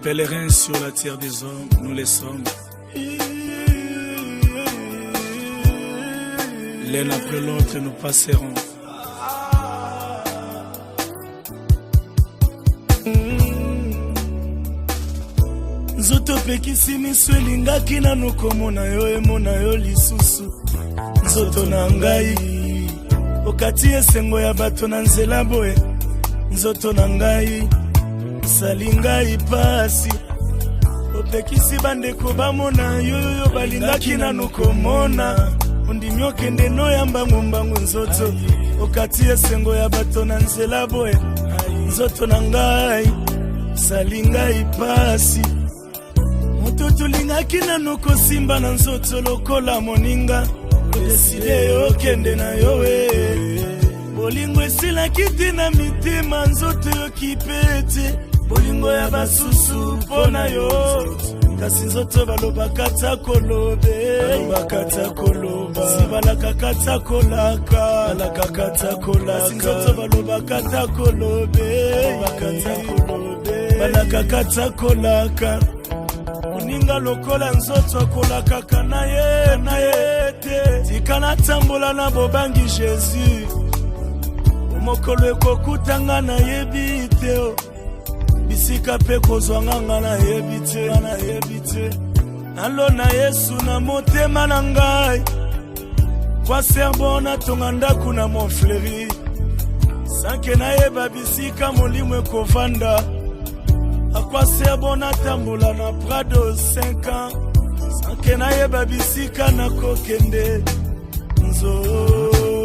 Pèlerins sur la terre des hommes, nous les sommes. L'un après l'autre, nous passerons. Nzoto pekisi miso elingaki nanu komona yo emona yo lisusu. Nzoto na ngai okati esengo ya bato na nzela boye. Nzoto na ngai sali ngai pasi opekisi bandeko bamona yo balingaki nanu komona. Ondimi okende no ya mbangu nzoto okati esengo ya bato na nzela boye. Nzoto na ngai sali ngai pasi moto lingaki nanu kosimba na nzoto lokola moninga. Deside yo kende na yo we bolingo esilaki te na mitema nzoto yo kipete. Bolingo ya basusu pona yo kasi nzoto balobaka ta kolobe. Balobaka koloba sibalaka kata kolaka. Balaka kata kolaka nzoto balobaka ta kolobe. Balaka kata kolaka ninga lokola nzoto kolaka kana ye te. Tikana tambola na bobangi Jésus omokolo ekokutanga na yebi te. Bisika pe kozwanga na yebi te. Nalo na Yesu na motema na ngai kwa serbo na tonga ndaku na Montfleury. Sanke na yeba bisika molimo ekovanda. Akwa serbo na tambola na Prado 5 ans. Sanke na yeba bisika na kokende nzoto.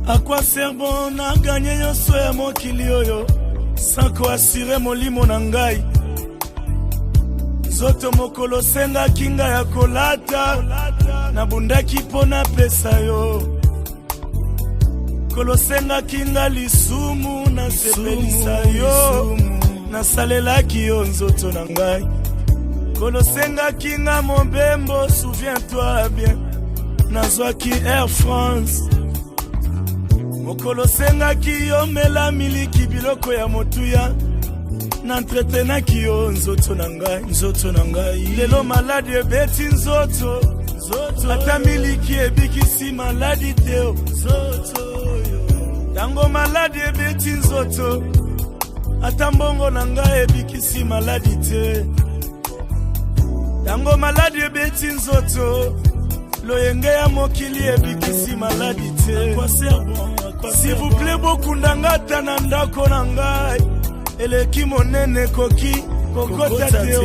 Akwa serbo na gagné nyonso ya mokili oyo sanko asire molimo na ngai. Zoto mokolo senga kinga ya kolata na bundaki pona pesa yo. Kolosenga kinga lisumu na sepelisa yo. Na salelaki yo nzoto na ngai. Kolosenga kinga mobembo souviens-toi bien. Nazwaki Air France. Mokolosenga ki yo mela miliki biloko ya motuya. Na entretenaki yo nzoto na ngai. Lelo maladi ebeti nzoto. Ata miliki ebikisi maladi teo. Tango maladi ebeti nzoto. Ata mbongo na ngai ebikisi maladi te. Tango maladi ebeti nzoto. Loyenge ya mokili ebikisi maladi te. S'il vous plaît bokundanga tana ndako na ngai. Eleki monene koki kokota teo.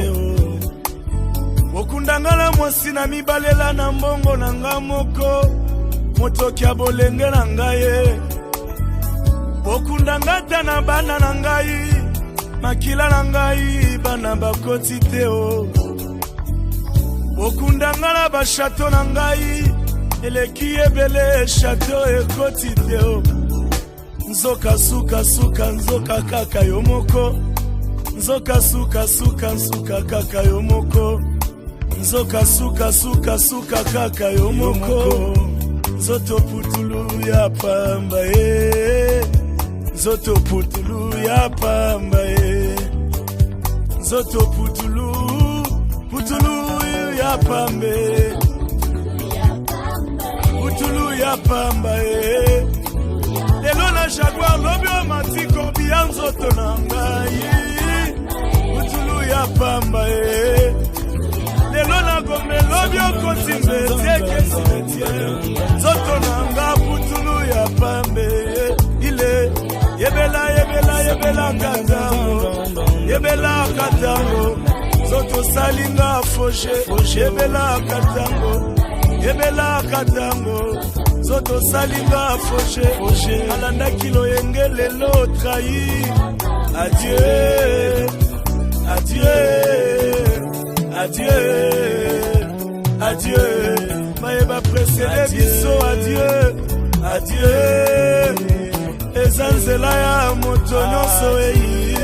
Bokundanga na mwasi na mibalela na mbongo na nga moko. Motoki ya bolenge na ngai. Bokundanga tana bana na ngai. Makila na ngai bana bakoti teo. Bokundanga na ba chateau na ngai. Eleki ebele chateau ekoti teo. Nzoka suka nzoka kaka yomoko. Nzoka suka kaka yomoko. Nzoka suka kaka yomoko. Nzoto putulu ya pamba Nzoto putulu ya pamba Nzoto putulu ya pambe. Putulu ya pamba Lelo na Jaguar lobi o matiko biya nzoto na ngai. Putulu ya yebelaka tango, yebelaka tango, zoto salinga foshe, yebelaka tango, yebelaka tango, zoto salinga foshe, alanda kilo yengele lo trahi. Adieu, adieu, adieu, adieu, maeba précédé biso, adieu, adieu. Ezanzela ya moto nyonso eyi.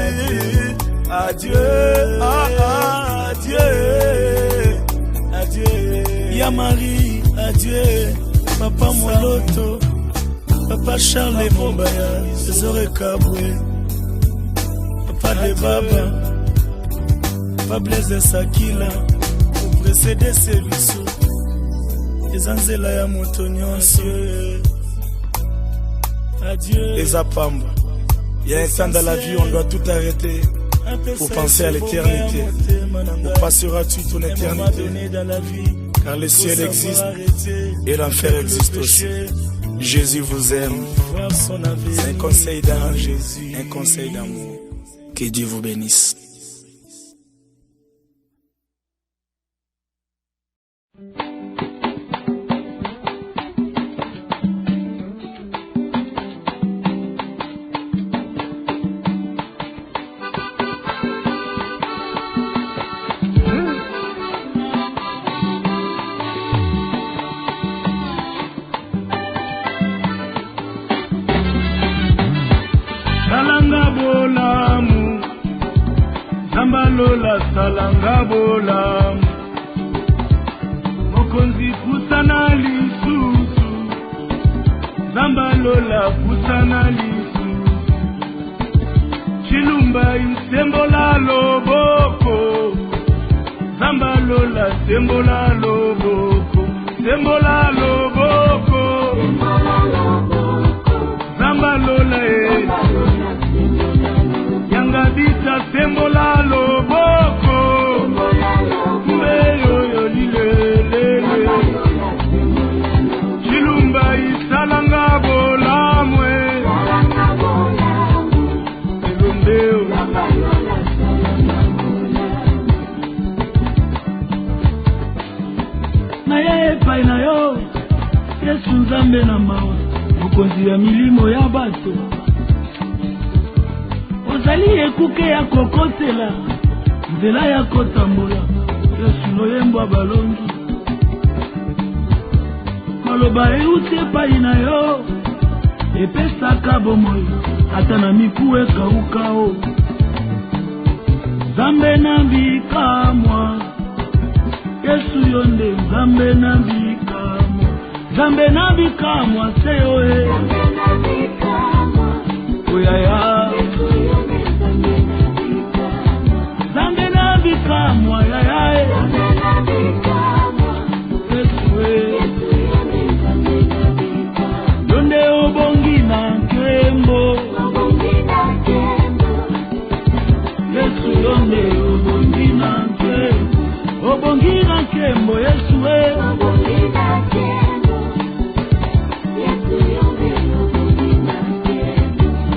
Adieu, adieu, adieu. Ya Marie, adieu. Papa Moloto, Papa Charles Mombaya, Zore Kabwe, Papa de Baba, Papa Blaise Sakila, pour précéder ces biso. Ezanzela ya moto nyonso. Adieu. Les Apamba. Il y a un temps dans la vie où on doit tout arrêter pour penser à l'éternité. Où passeras-tu ton éternité? Car le ciel existe et l'enfer existe aussi. Jésus vous aime. C'est un conseil d'amour. Un conseil d'amour. Que Dieu vous bénisse. Lola salanga bola mokonzi kusana lisusu Zamba lola kusana lisusu Chilumba imsembola loboko Zamba lola sembola loboko Sembola loboko Zamba lola Yanga dita sembola loboko Meyo lile Chilumba isalanga bola mwe Elondeo Na yeye paina yo Yesu nzambe na mawa Mukonzi ya milimo ya bato Ozali ekuke ya kokotela Nzela ya kotambola Yesu noyembwa balongi Maloba euti epai na yo Epesaka bomoi Ata na miku ekaukao Zambe na bikamwa Yesu yonde Zambe na bikamwa Zambe na bikamwa Seyo e Oyaya Zambe na bikamwa Yaya Yesu Yonde obongi na nkembo Yesu yonde obongi na nkembo Obongi na nkembo Yesu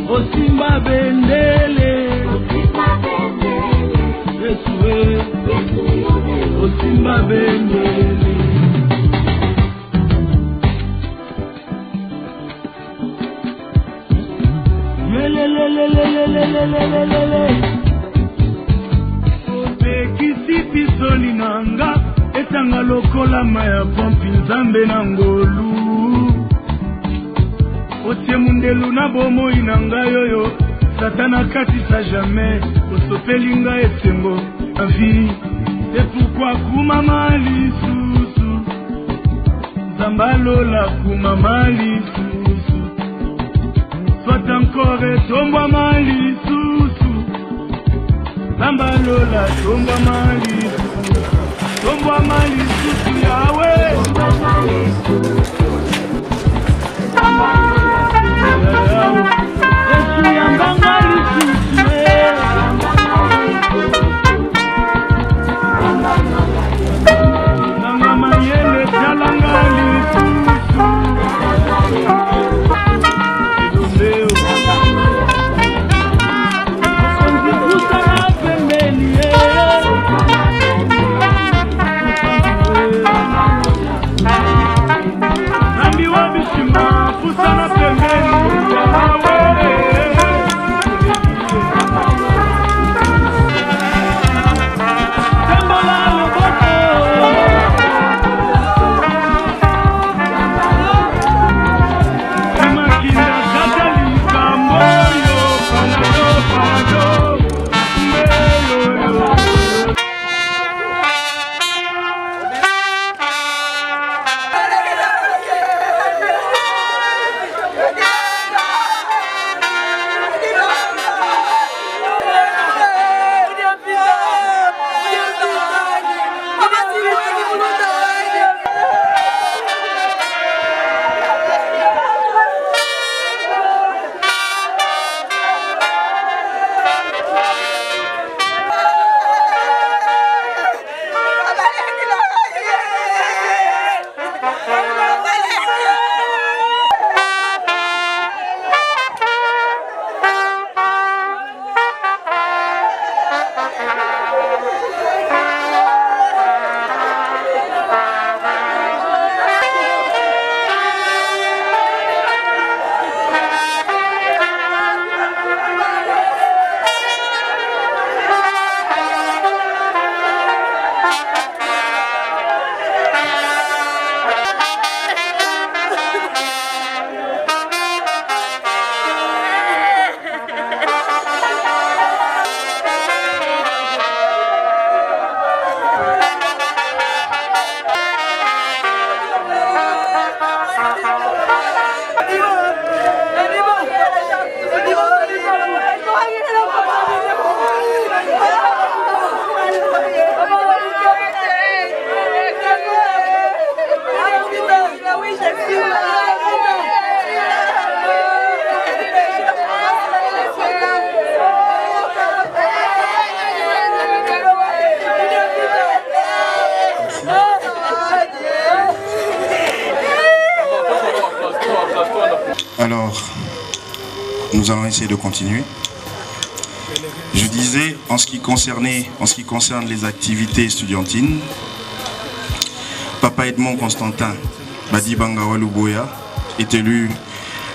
Osimba bendele Yesu Osimba bendele Obekisi pisoli nanga Etanga lokola maya pompi nzambe na ngolu Otie mundelu na bomo inanga yoyo Satana kati sa jamais Osopelinga esengo Avi Et pourquoi kumama lisusu Zambalola kumama lisusu Soit encore tomba malisusu Zambalola tomba malisusu Tomba malisusu Yahweh Tomba malisusu Yesu yambanga lisusu Nanga mayele talanga lisusu nous allons essayer de continuer. Je disais, en ce qui concerne les activités estudiantines, Papa Edmond Constantin Badibanga Waluboya est élu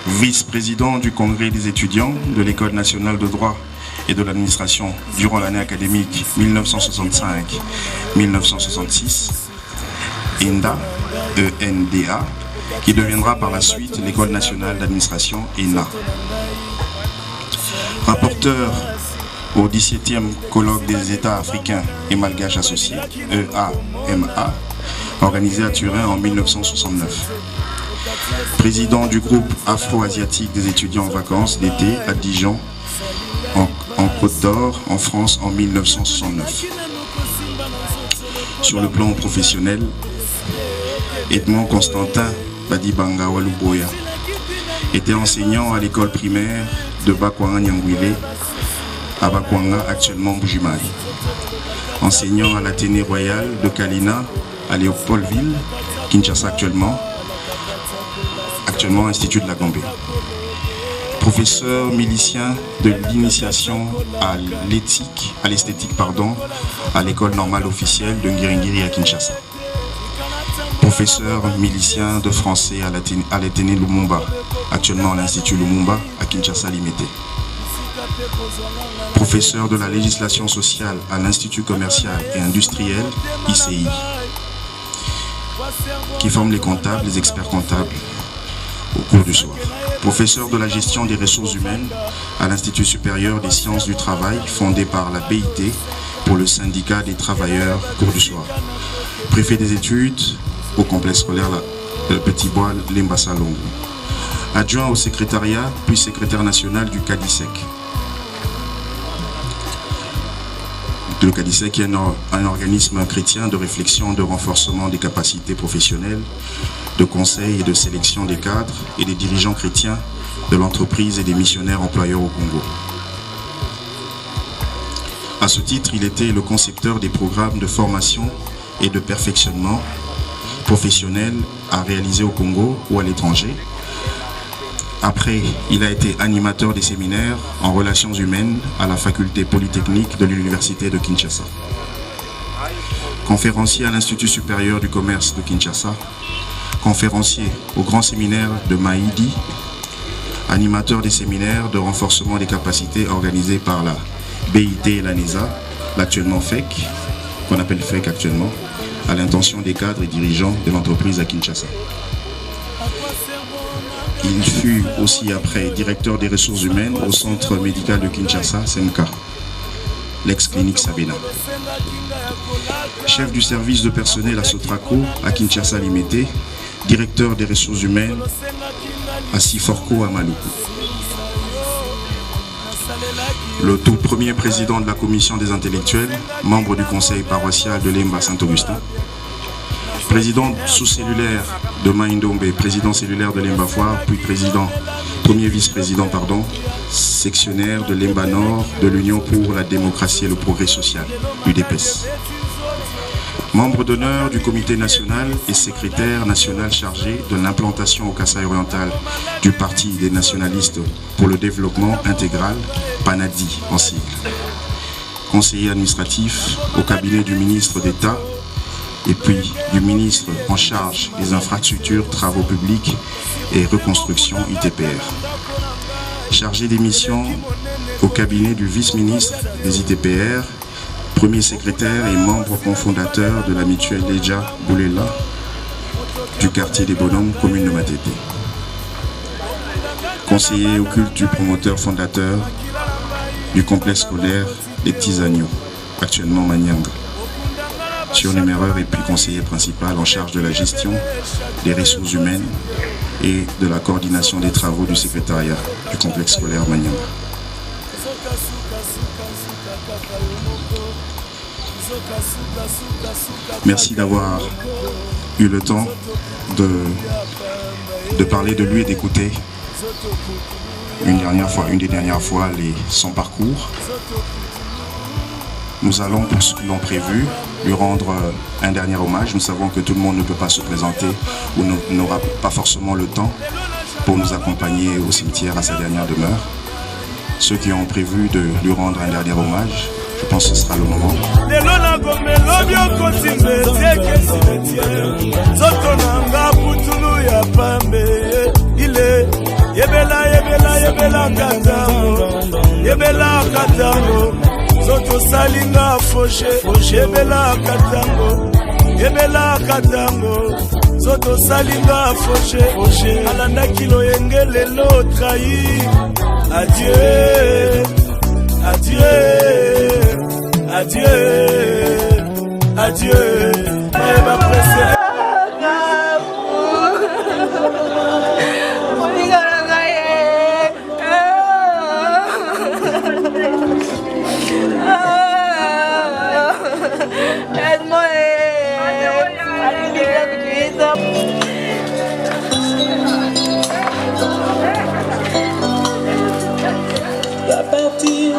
vice-président du Congrès des étudiants de l'École nationale de droit et de l'administration durant l'année académique 1965-1966, ENDA, ENDA, qui deviendra par la suite l'École nationale d'administration ENA. Rapporteur au 17e colloque des États africains et malgaches associés, EAMA, organisé à Turin en 1969. Président du groupe afro-asiatique des étudiants en vacances d'été à Dijon, en Côte d'Or, en France, en 1969. Sur le plan professionnel, Edmond Constantin Badibanga Waluboya était enseignant à l'école primaire de Bakwanga Nyangwile, à Bakwanga, actuellement Bujimai. Enseignant à l'Athénée Royal de Kalina, à Léopoldville, Kinshasa actuellement Institut de la Gambie. Professeur milicien de l'initiation à l'esthétique, à l'école normale officielle de Ngiringiri à Kinshasa. Professeur milicien de français à l'Athénée Lumumba, actuellement à l'Institut Lumumba à Kinshasa Limité. Professeur de la législation sociale à l'Institut commercial et industriel ICI, qui forme les comptables, les experts comptables au cours du soir. Professeur de la gestion des ressources humaines à l'Institut supérieur des sciences du travail, fondé par la BIT pour le syndicat des travailleurs, cours du soir. Préfet des études au complexe scolaire Petit Bois, Lembassa Longo. Adjoint au secrétariat, puis secrétaire national du CADISEC. Le CADISEC est un organisme chrétien de réflexion, de renforcement des capacités professionnelles, de conseil et de sélection des cadres et des dirigeants chrétiens de l'entreprise et des missionnaires employeurs au Congo. À ce titre, il était le concepteur des programmes de formation et de perfectionnement professionnel à réaliser au Congo ou à l'étranger. Après, il a été animateur des séminaires en relations humaines à la faculté polytechnique de l'université de Kinshasa. Conférencier à l'Institut supérieur du commerce de Kinshasa, conférencier au grand séminaire de Maïdi, animateur des séminaires de renforcement des capacités organisés par la BIT et la NESA, l'actuellement FEC, qu'on appelle FEC actuellement, à l'intention des cadres et dirigeants de l'entreprise à Kinshasa. Il fut aussi après directeur des ressources humaines au centre médical de Kinshasa, SEMK, l'ex-clinique Sabena. Chef du service de personnel à Sotraco à Kinshasa Limité, directeur des ressources humaines à Siforco à Maluku. Le tout premier président de la commission des intellectuels, membre du conseil paroissial de Lemba Saint-Augustin, président sous-cellulaire de Maïndombe, président cellulaire de Lemba Foire, puis premier vice-président, sectionnaire de Lemba Nord de l'Union pour la démocratie et le progrès social, UDPS. Membre d'honneur du comité national et secrétaire national chargé de l'implantation au Kasaï oriental du Parti des nationalistes pour le développement intégral, PANADI en sigle. Conseiller administratif au cabinet du ministre d'État et puis du ministre en charge des infrastructures, travaux publics et reconstruction ITPR. Chargé des missions au cabinet du vice-ministre des ITPR, premier secrétaire et membre cofondateur de la mutuelle Leja Boulela du quartier des Bonhommes, commune de Matete. Conseiller au culte du promoteur fondateur du complexe scolaire des Petits Agneaux, actuellement Manyanga. Surnuméraire et puis conseiller principal en charge de la gestion des ressources humaines et de la coordination des travaux du secrétariat du complexe scolaire Manyanga. Merci d'avoir eu le temps de parler de lui et d'écouter une des dernières fois son parcours. Nous allons, pour ceux qui l'ont prévu, lui rendre un dernier hommage. Nous savons que tout le monde ne peut pas se présenter ou n'aura pas forcément le temps pour nous accompagner au cimetière à sa dernière demeure. ceux qui ont prévu de lui rendre un dernier hommage. Je pense que ce sera le moment. Zoto salinga fauché alanda kilo yengele lo trahi. Adieu, adieu, adieu, adieu. Maëva pressé.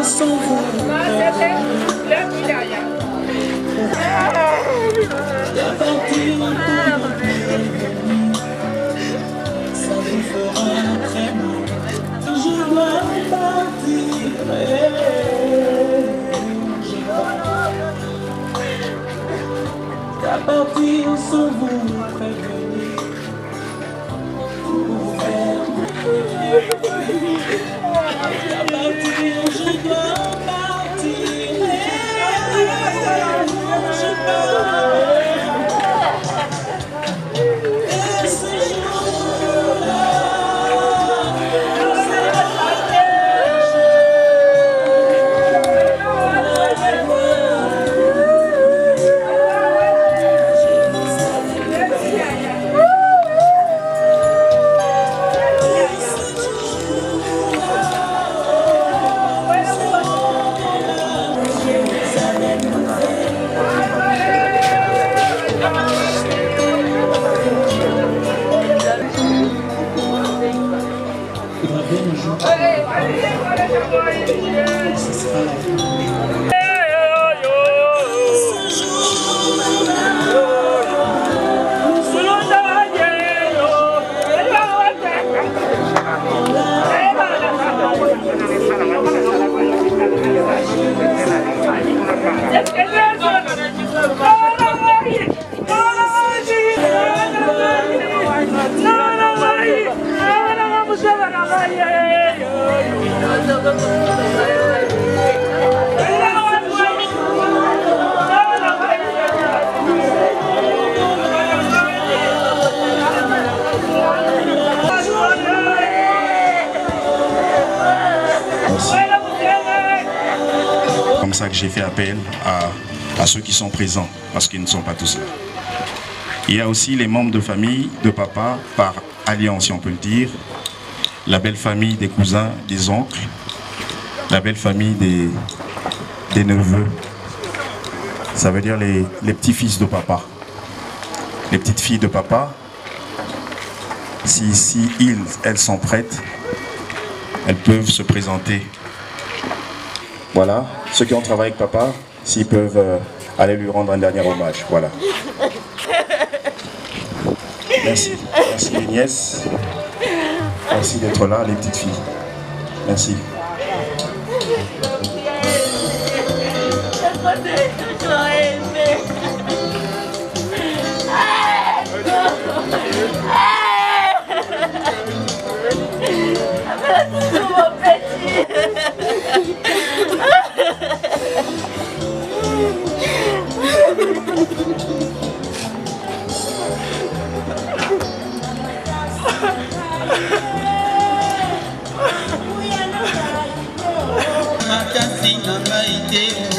Sans vous, ça vous fera très mal. Je dois partir. Qu'à partir sans vous prévenir. Pour faire qu'à partir, je dois partir. Je pars. Et ce jour-là, Comme ça que j'ai fait appel à ceux qui sont présents, parce qu'ils ne sont pas tous là. Il y a aussi les membres de famille de papa, par alliance si on peut le dire, la belle famille des cousins, des oncles, la belle famille des neveux. Ça veut dire les petits-fils de papa, les petites filles de papa. Si elles sont prêtes, elles peuvent se présenter. Voilà, ceux qui ont travaillé avec papa, s'ils peuvent aller lui rendre un dernier hommage. Voilà. Merci. Merci les nièces. Merci d'être là, les petites filles. Merci. Yeah.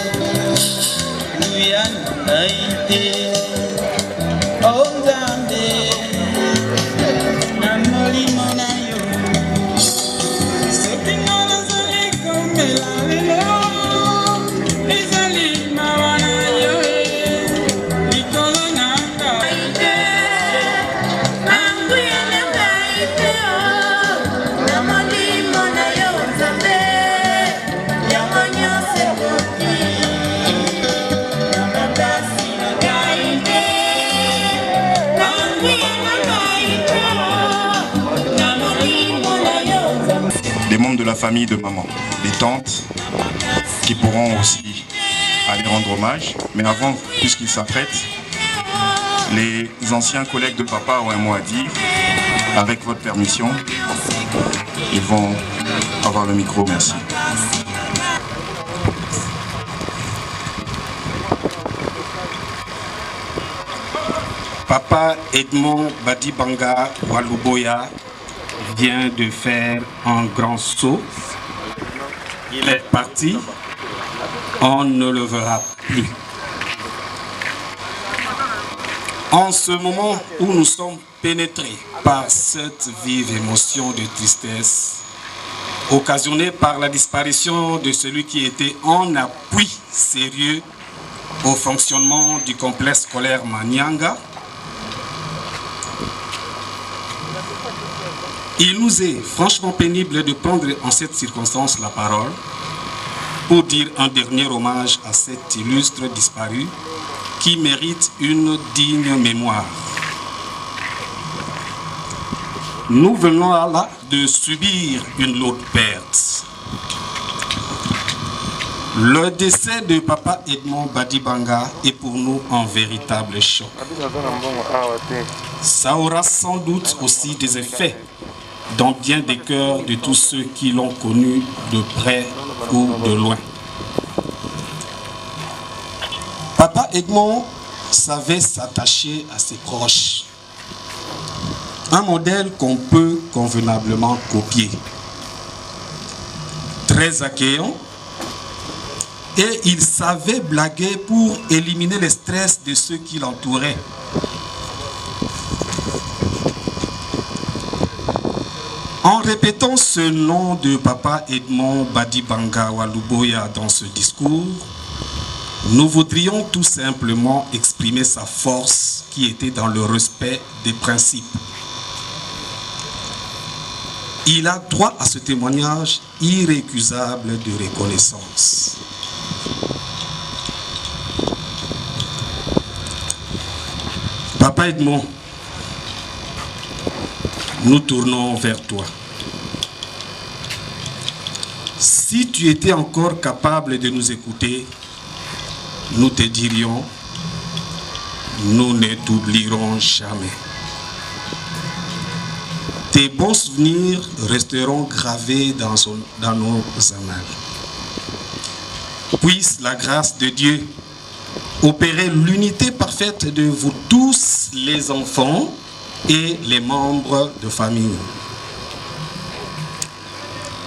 famille de maman, les tantes, qui pourront aussi aller rendre hommage. Mais avant, puisqu'ils s'apprêtent, les anciens collègues de papa ont un mot à dire. Avec votre permission, ils vont avoir le micro. Merci. Papa Edmond Badibanga Waluboya vient de faire un grand saut. Il est parti. On ne le verra plus. En ce moment où nous sommes pénétrés par cette vive émotion de tristesse, occasionnée par la disparition de celui qui était en appui sérieux au fonctionnement du complexe scolaire Manyanga, il nous est franchement pénible de prendre en cette circonstance la parole pour dire un dernier hommage à cet illustre disparu qui mérite une digne mémoire. Nous venons là de subir une lourde perte. Le décès de Papa Edmond Badibanga est pour nous un véritable choc. Ça aura sans doute aussi des effets dans bien des cœurs de tous ceux qui l'ont connu de près ou de loin. Papa Edmond savait s'attacher à ses proches. Un modèle qu'on peut convenablement copier. Très accueillant, et il savait blaguer pour éliminer le stress de ceux qui l'entouraient. En répétant ce nom de Papa Edmond Badibanga Waluboya dans ce discours, nous voudrions tout simplement exprimer sa force qui était dans le respect des principes. Il a droit à ce témoignage irrécusable de reconnaissance. Papa Edmond, nous tournons vers toi. Si tu étais encore capable de nous écouter, nous te dirions, nous ne t'oublierons jamais. Tes bons souvenirs resteront gravés dans nos annales. Puisse la grâce de Dieu opérer l'unité parfaite de vous tous les enfants et les membres de famille.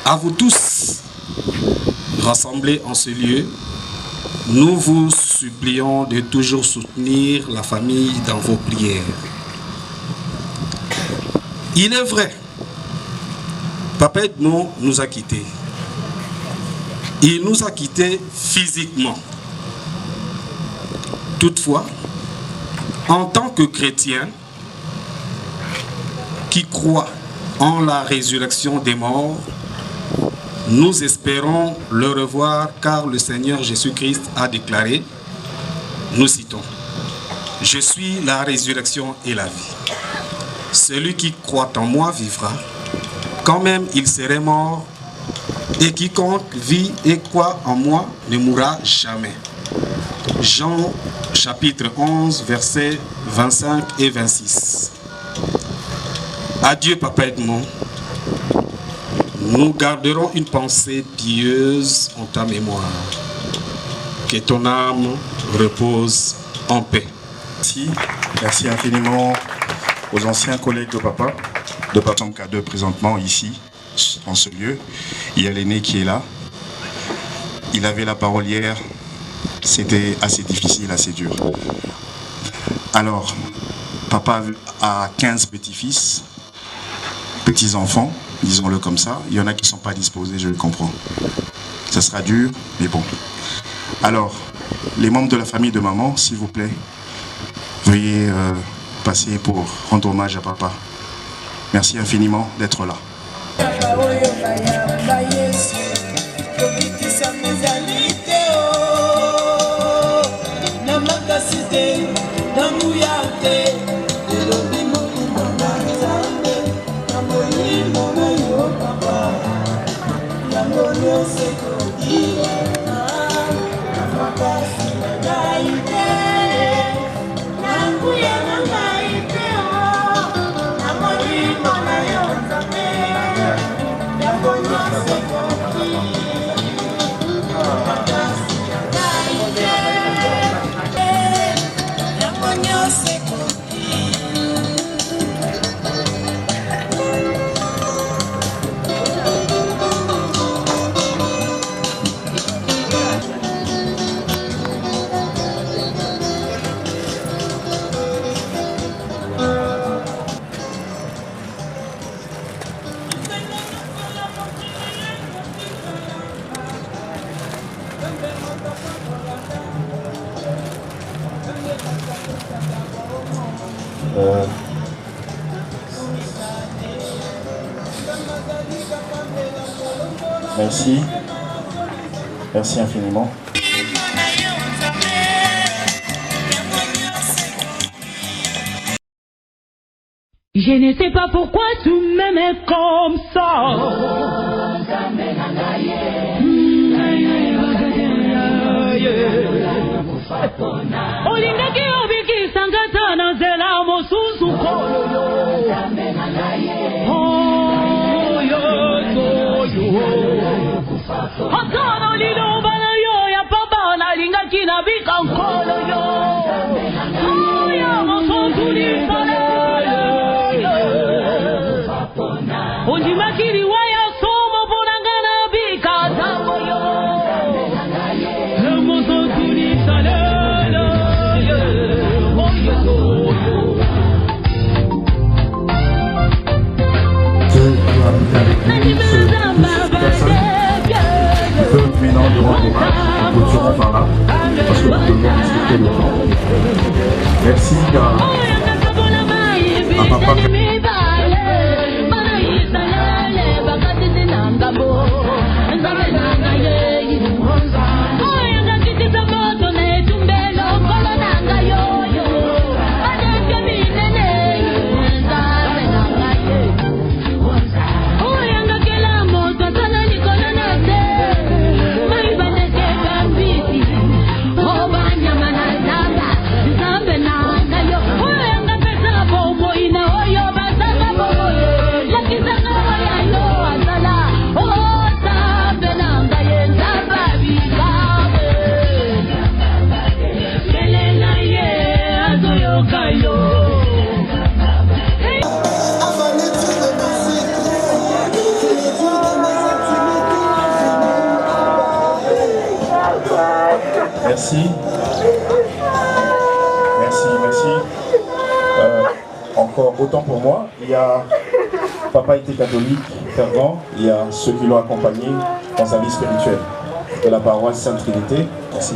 À vous tous, rassemblés en ce lieu, nous vous supplions de toujours soutenir la famille dans vos prières. Il est vrai, Papa Edmond nous a quittés. Il nous a quittés physiquement. Toutefois, en tant que chrétiens qui croient en la résurrection des morts, nous espérons le revoir car le Seigneur Jésus-Christ a déclaré, nous citons, « Je suis la résurrection et la vie. Celui qui croit en moi vivra, quand même il serait mort, et quiconque vit et croit en moi ne mourra jamais. » Jean chapitre 11, versets 25 et 26. Adieu Papa Edmond. Nous garderons une pensée pieuse en ta mémoire. Que ton âme repose en paix. Merci, merci infiniment aux anciens collègues de papa K2 présentement ici, en ce lieu. Il y a l'aîné qui est là. Il avait la parole hier. C'était assez difficile, assez dur. Alors, papa a 15 petits-fils, petits-enfants, disons-le comme ça. Il y en a qui ne sont pas disposés, je le comprends. Ça sera dur, mais bon. Alors, les membres de la famille de maman, s'il vous plaît, veuillez passer pour rendre hommage à papa. Merci infiniment d'être là. Merci. Merci infiniment. Je ne sais pas pourquoi tu m'aimais comme ça. Olingaki obiki sangata na zela mosusu kololo. Oh yo Hatana lilo bana yo ya papa na lingaki na bika nkolo yo. Oh ya mosotuli sale. Onji makiri waya somo bonangana bika tambo yo. Mosotuli sale. Maintenant, devant les matchs, nous clôturons par là, parce que nous devons respecter le temps. Merci à papa. Merci. Merci. Encore autant pour moi. Il y a papa était catholique, fervent. Il y a ceux qui l'ont accompagné dans sa vie spirituelle de la paroisse Sainte-Trinité. Merci.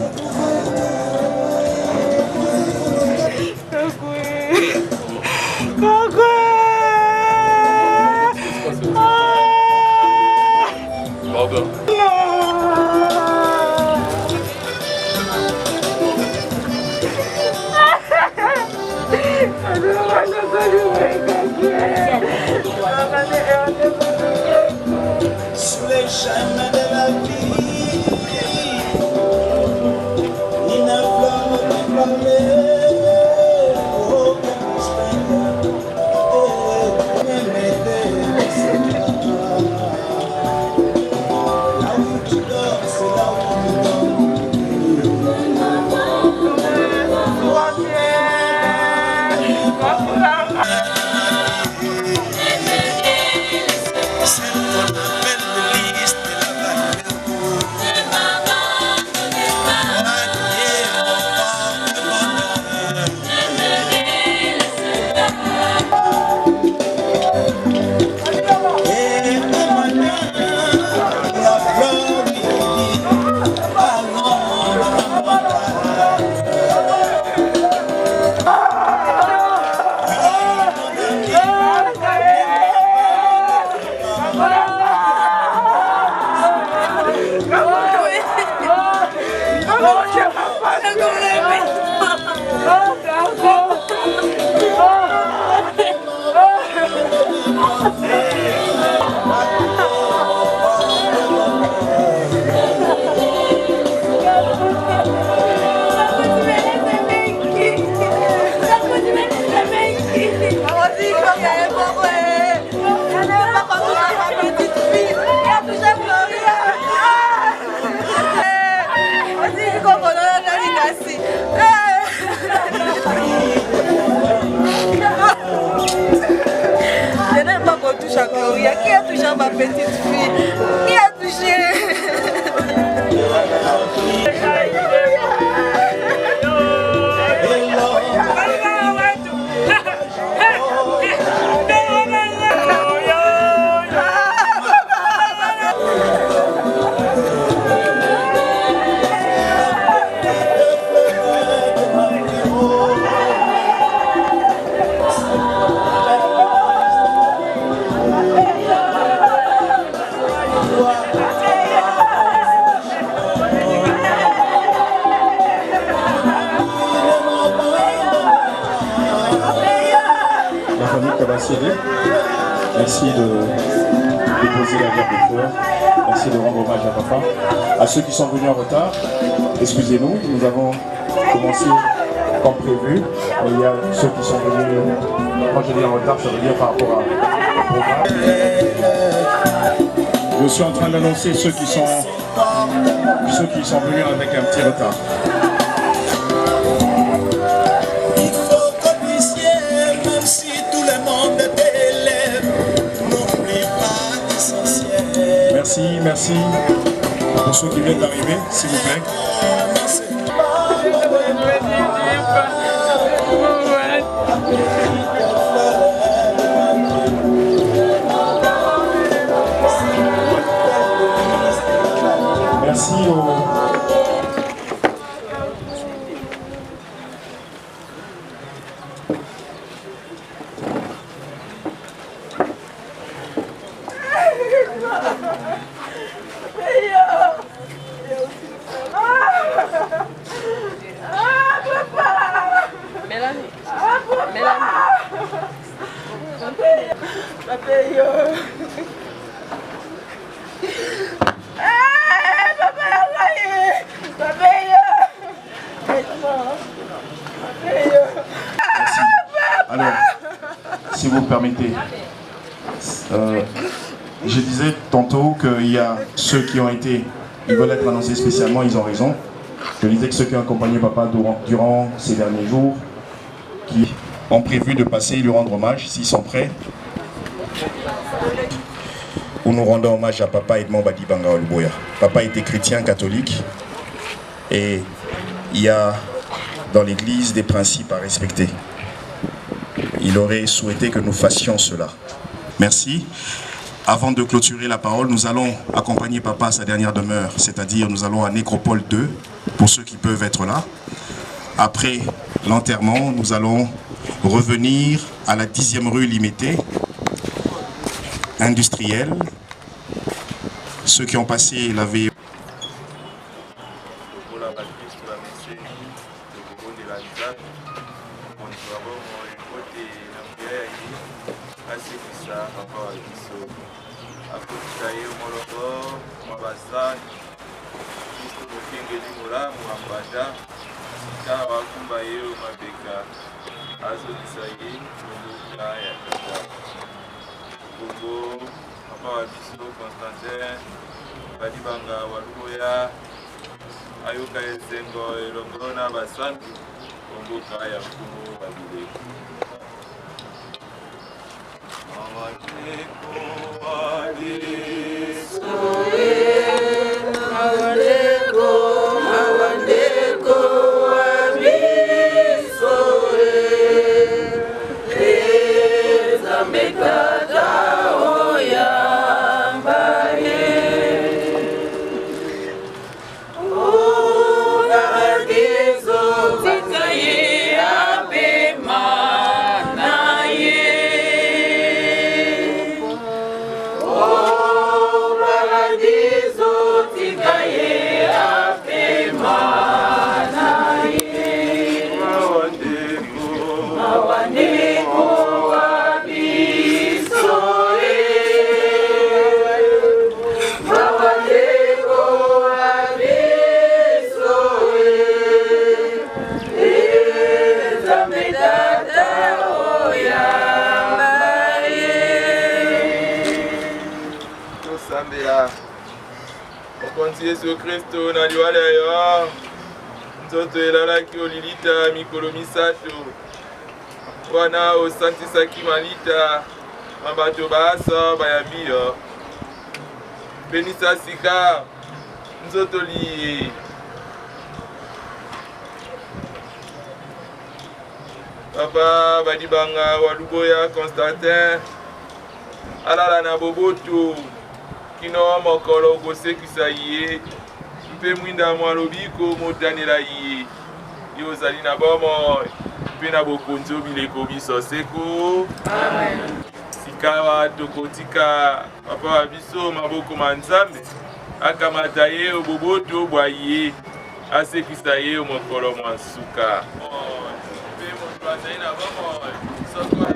Sous les chemins de la vie, une flamme qui parlait, oh, là où tu dors, c'est là où tu dors. C'est qu'on appelle le lys de la valeur. Gloria? Qui a touché ma petite fille? Qui a touché? Merci de déposer la guerre de fleurs. Merci de rendre hommage à papa. À ceux qui sont venus en retard, excusez-nous, nous avons commencé comme prévu. Il y a ceux qui sont venus, quand je dis en retard, ça veut dire par rapport au programme. Je suis en train d'annoncer ceux qui sont venus avec un petit retard. Merci pour ceux qui viennent d'arriver, s'il vous plaît. Merci Alors, si vous me permettez, je disais tantôt qu'il y a ceux qui ont été, ils veulent être annoncés spécialement, ils ont raison. Je disais que ceux qui ont accompagné papa durant ces derniers jours, qui ont prévu de passer et lui rendre hommage, s'ils sont prêts, où nous rendons hommage à papa Edmond Badibanga Oluboya. Papa était chrétien catholique et il y a dans l'église des principes à respecter. Il aurait souhaité que nous fassions cela. Merci. Avant de clôturer la parole, nous allons accompagner papa à sa dernière demeure, c'est-à-dire nous allons à Nécropole 2, pour ceux qui peuvent être là. Après l'enterrement, nous allons revenir à la 10e rue Limété, industrielle. Ceux qui ont passé la veille. Badibanga Oluboya Ayuka Esengo Elongona Basantu Kongoka ya Kumu Babile Yesu Kristo na liwale yo nzoto elalaki olilita mikolo misato wana osantisaki malita Mabato basa bayambi yo. Benisa sika nzotoli. Papa badibanga waluboya Constantin. Alala na boboto. Kino mokolo kosekisa ye. Mpe mwinda mwalobiko motanela ye. Yo zali na bomo. Mpe na bokonzo bileko biso seko. Amen. Sikawa tokotika papa wa biso maboko manzambe. Akamata ye oboboto bwa ye. Asekisa ye mokolo mwansuka. Mpe moto azali na bomo. Sokwa.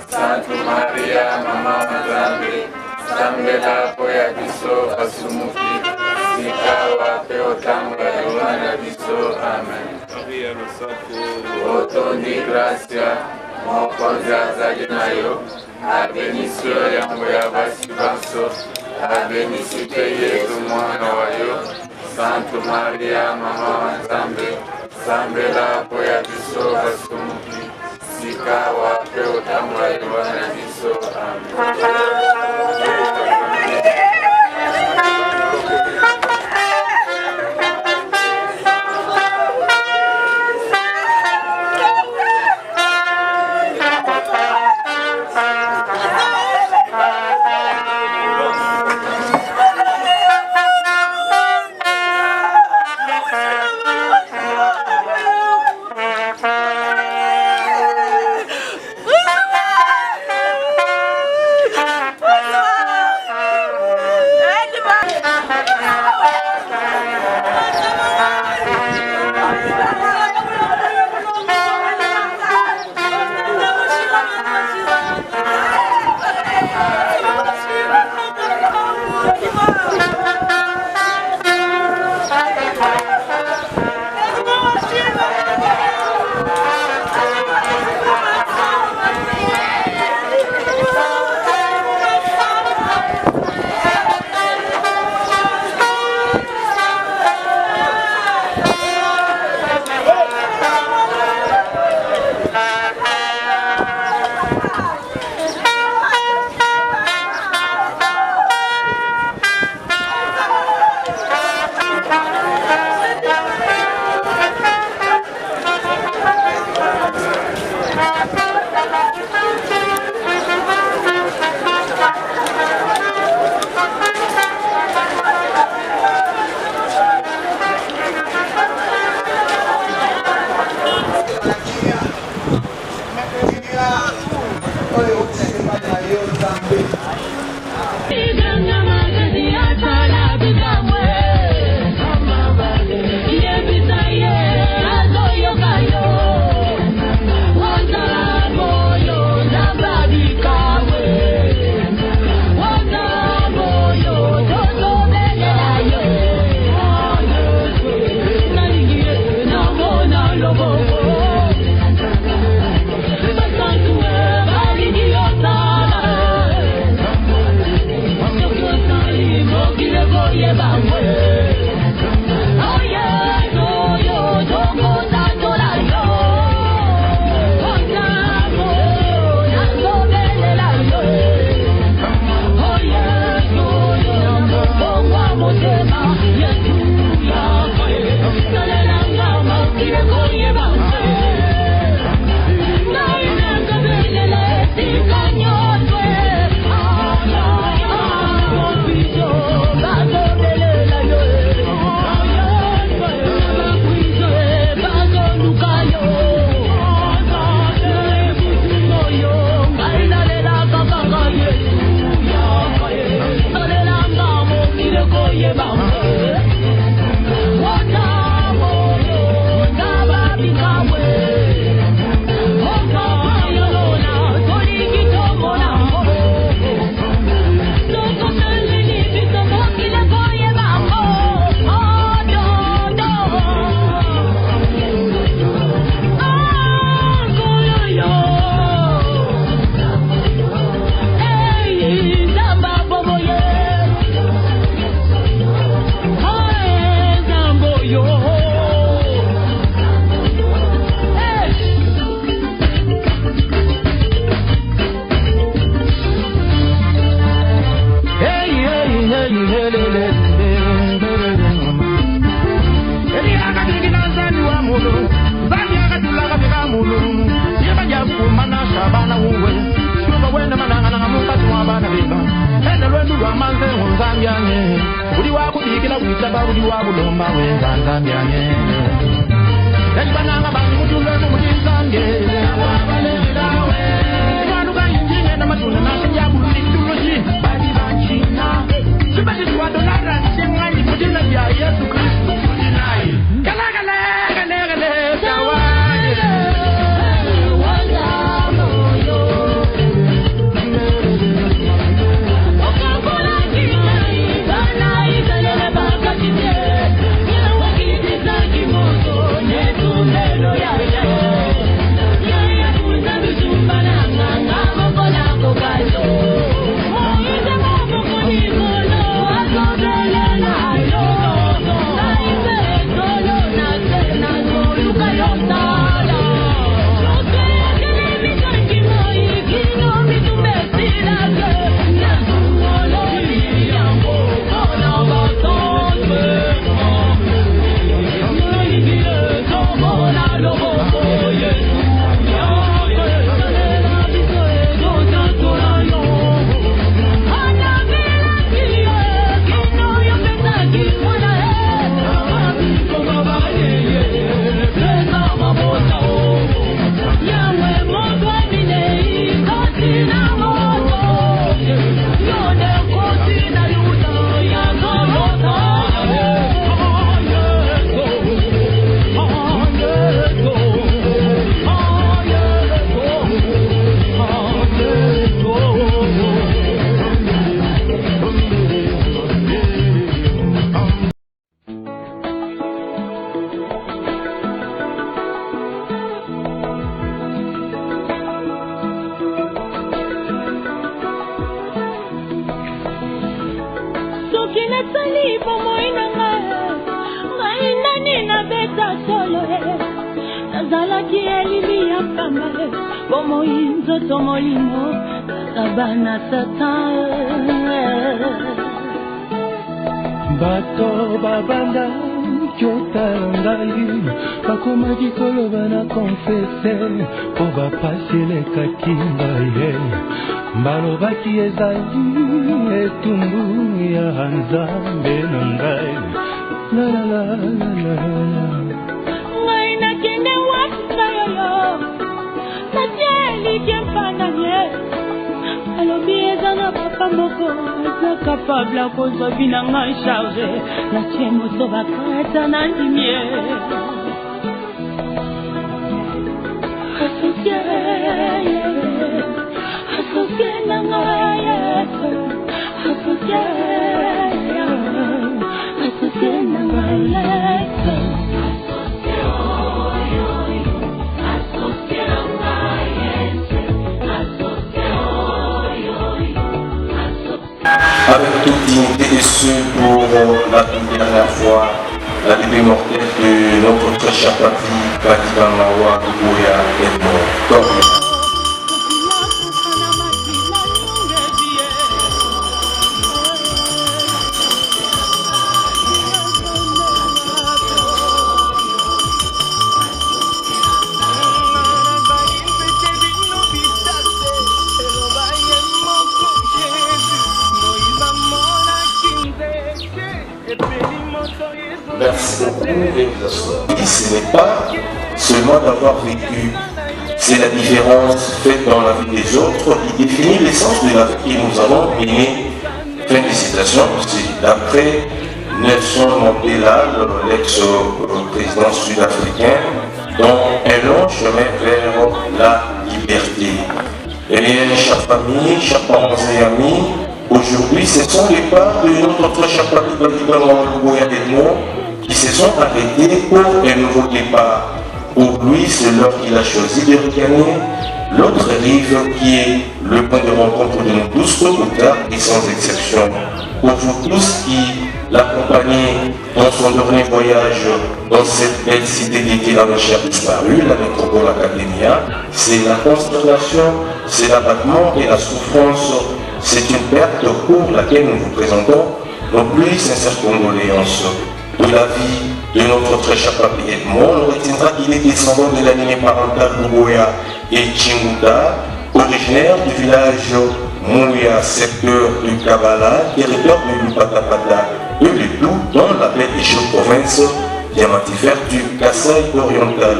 Santa Maria, Mama Nzambe, Nzambe lako ya biso basumuki, sikawa pe otanga yohana biso, amen. Maria Rosako, otondi gracia, mokonzi azali na yo, abenisi yo yango ya basi banso, abenisi pe Yesu mwana wa yo, Santa Maria, Mama Nzambe, Nzambe lako ya biso basumuki, sikawa pe otanga yohana biso, amen. maze unzambyanye buli wakubikira kwisaba buli wakulomba wenzanzambyanye yajibananga bantu mutunzemu mutinzange wanuka injine namatunda nasinjabulinduluji bali banchina sibasitwadonara nsimwanyi mutina bya yesu kristu tulinaye kalakalekalekalekale kawaye bato babanda kyotangai bakoma kikolo bana konfese po bapaselekaki mbaye balobaki ezali etumbu ya nzambe na ngai ngai nakende wasa yoyo natieliki mpananie alobi eza na papa moko aza kapable akozwa bina ngai charge natie moso bakata na ndimie asosie na ngai yesu asosie na ngai yesu avec toute dignité et ce pour la toute dernière fois, la début mortelle de notre très cher papy, Badibanga Luboya Edmond. Merci beaucoup et ce n'est pas seulement d'avoir vécu, c'est la différence faite dans la vie des autres qui définit l'essence de la vie que nous avons menée. Fin de citation, c'est d'après Nelson Mandela, l'ex-président sud-africain, dans un long chemin vers la liberté. Eh bien, chers familles, chers parents et amis, aujourd'hui, ce sont les pas de notre très cher papy Badibanga Luboya Edmond qui se sont arrêtés pour un nouveau départ. Pour lui, c'est l'heure qu'il a choisi de regagner l'autre rive qui est le point de rencontre de nous tous, tôt ou tard et sans exception. Pour vous tous qui l'accompagnez dans son dernier voyage dans cette belle cité d'été dans le cher disparu, la métropole Academia, c'est la consternation, c'est l'abattement et la souffrance. C'est une perte pour laquelle nous vous présentons nos plus sincères condoléances. De la vie de notre très cher papy Edmond, on retiendra qu'il est descendant de la lignée parentale Luboya et Chinguda, originaire du village Mouya, secteur du Kabbalah, territoire de Lupatapata et le tout dans la baie des chaudes provinces diamantifères du Kasaï oriental.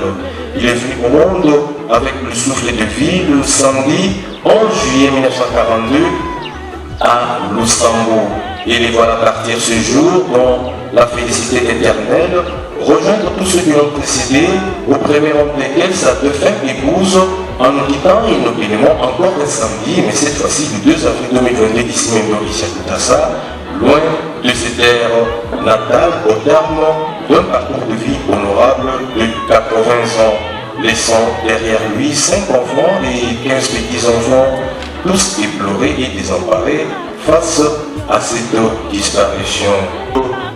Il est venu au monde avec le souffle de vie le samedi 11 juillet 1942 à Lusambo. Et les voilà partir ce jour dans la félicité éternelle, rejoindre tous ceux qui l'ont précédé, au premier rang desquels sa défunte épouse, en nous quittant inopinément encore un samedi, mais cette fois-ci le 2 avril 2022, ici même dans l'Icia Koutassa, loin de ses terres natales, au terme d'un parcours de vie honorable de 80 ans, laissant derrière lui 5 enfants et 15 petits-enfants, tous éplorés et désemparés face à cette disparition.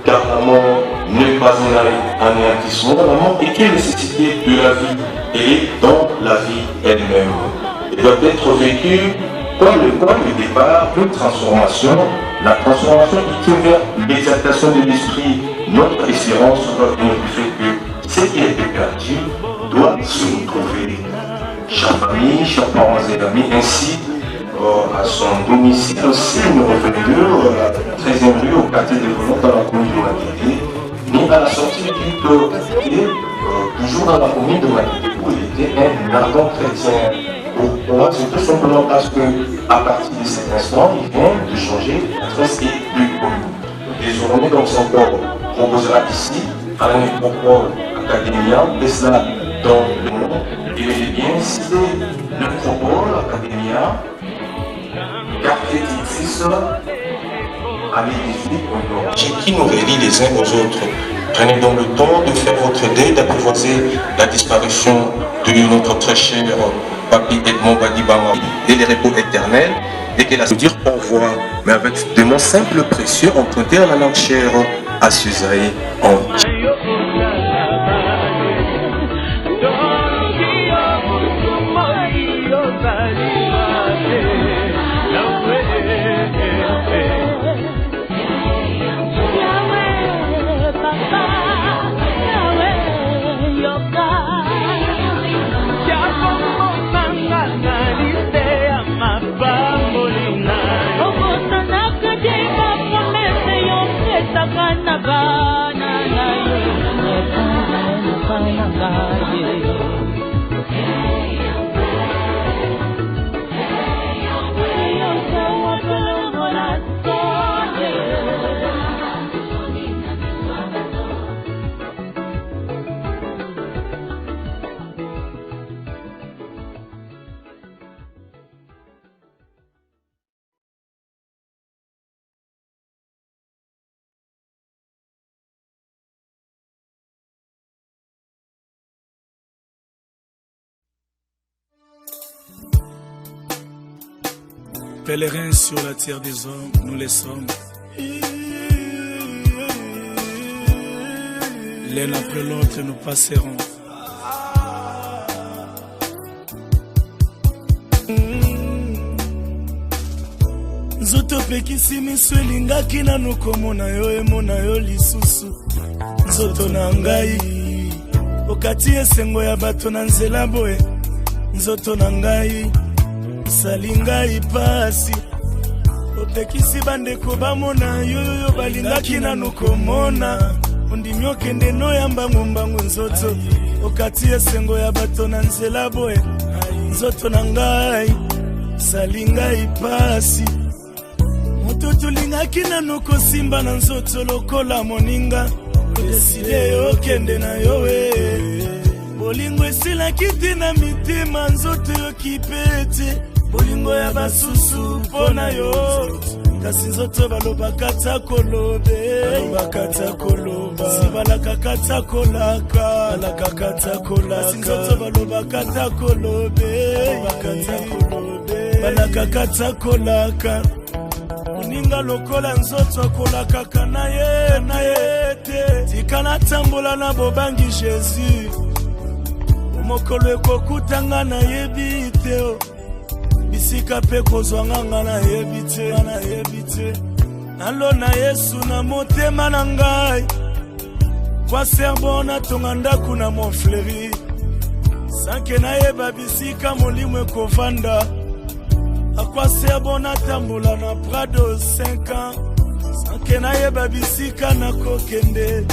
Car l'amour n'est pas un anéantissement, l'amour est une nécessité de la vie et dans la vie elle-même. Il doit être vécu comme le point de départ d'une transformation, la transformation qui tient vers l'exaltation de l'esprit. Notre espérance doit venir du fait que ce qui a été perdu doit se retrouver. Chers familles, chers parents et amis, ainsi à son domicile aussi, numéro 22, à la 13e rue, au quartier des Volants, dans la commune de Matité. Mais à la sortie du culte, et toujours dans la commune de Matité, où il était un ardent chrétien. Pourquoi? C'est tout simplement parce que à partir de cet instant, il vient de changer d'adresse et de commune. Désormais, donc, son corps proposera ici, à la métropole Academia, et cela dans le monde. Et j'ai bien cité le Propole Academia, quartier Titis, année 18, qui nous relie les uns aux autres. Prenez donc le temps de faire votre deuil, d'apprivoiser la disparition de notre très cher Papi Edmond Badibanga et les repos éternels, et qu'elle a à dire au revoir, mais avec des mots simples, précieux, empruntés à la langue chère à Suzaï en Pèlerins sur la terre des hommes, nous les sommes. L'un après l'autre, nous passerons. Nzoto pekisi miso elingaki nanu komona yo emona yo lisusu. Nzoto na ngai okati esengo ya bato na nzela boye. Nzoto na ngai salingai pasi opekisi bandeko bamona yoyo balingaki nanu komona ondimi okende noyamba ngombangu nzoto okati esengo ya bato na nzela boye. Nzoto na ngai salingai pasi moto tulingaki nanu kosimba na nzoto lokola moninga odeside okende na yowe bolingo esilaki te na mitema nzoto yokipete bolingo ya basusu pona yo kasi nzoto balobaka ta kolobe balobaka koloba sibalaka kata kolaka alaka ta kolaka nzoto balobaka ta kolobe balaka kata kolaka uninga lokola nzoto akolaka kana ye te tikana tambola na bobangi Jésus mokolo ekokutanga na yebi te bisika pe kozwanga nga na yebi te nalona Yesu na motema na ngai kwa serbo natonga ndaku na Montfleury sanke nayeba bisika molimo ekovanda Akwa serbo na tambola na Prado 5 ans. Sanke na yeba bisika na kokende.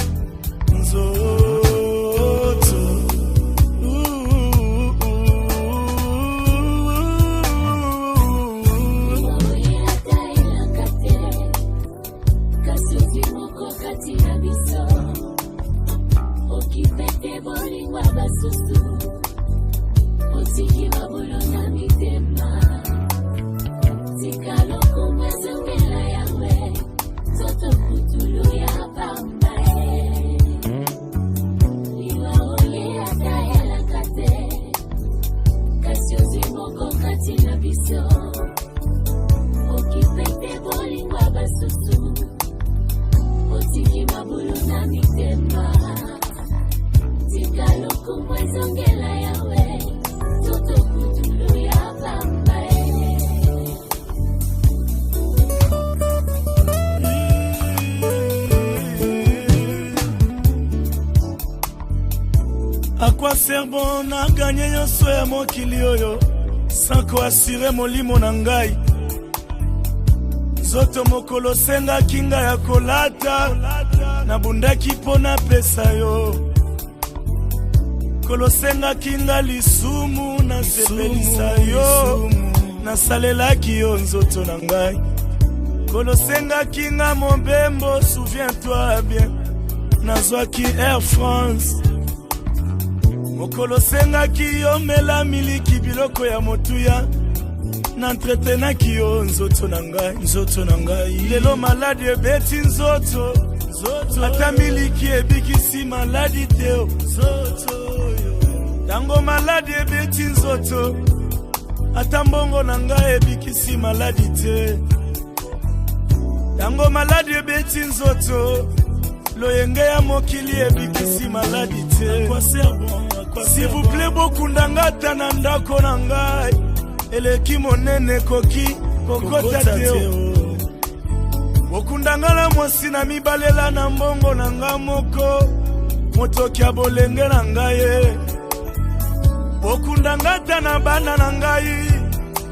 Nzoto. Akwa serbo na gagné nyonso ya mokili oyo sanko asire molimo na ngai zoto mokolo senga kinga ya kolata na bundaki pona pesa yo kolo senga kinga lisumu na sepelisa yo na salelaki yo nzoto na ngai kolo senga kinga mobembo souviens-toi bien nazwaki Air France mokolo senga ki yo mela miliki biloko ya motuya na entretenaki yo nzoto na ngai lelo maladi ebeti nzoto ata miliki ebikisi maladi teo tango maladi ebeti nzoto ata mbongo na ngai ebikisi maladi te tango maladi ebeti nzoto loyenge ya mokili ebikisi maladi te s'il vous plaît bokundanga ta na ndako na ngai eleki monene koki kokota teo bokundanga na mwasi na mibalela na mbongo na nga moko motoki ya bolenge na ngai bokundanga ta na bana na ngai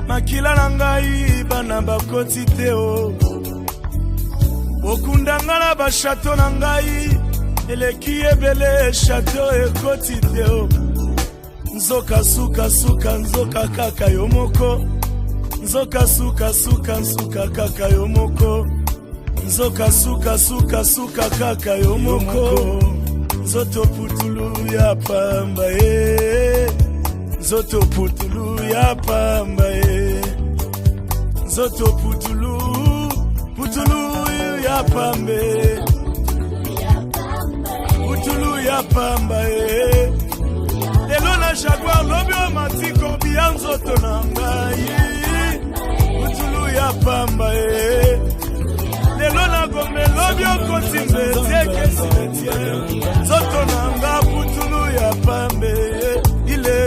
makila na ngai bana bakoti teo bokundanga na bashato na ngai eleki ebele chateau ekoti teo nzoka suka suka nzoka kaka yo moko nzoka suka suka nsuka kaka yo moko nzoka suka suka suka kaka yo moko nzoto putulu ya pamba nzoto putulu ya pamba nzoto putulu ya pambe putulu ya pamba lelo na jaguar lobi o matiko bia nzoto na ngai putulu ya pamba lelo na gombe lobi o kotimbe tekesi nzoto na nga putulu ya pambe ile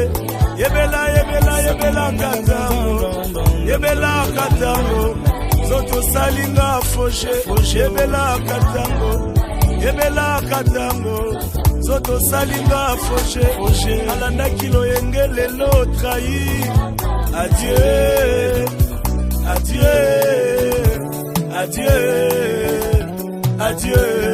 yebela katango zoto salinga foje yebela katango zoto salinga foje alanda kilo yenge lelo trahi adieu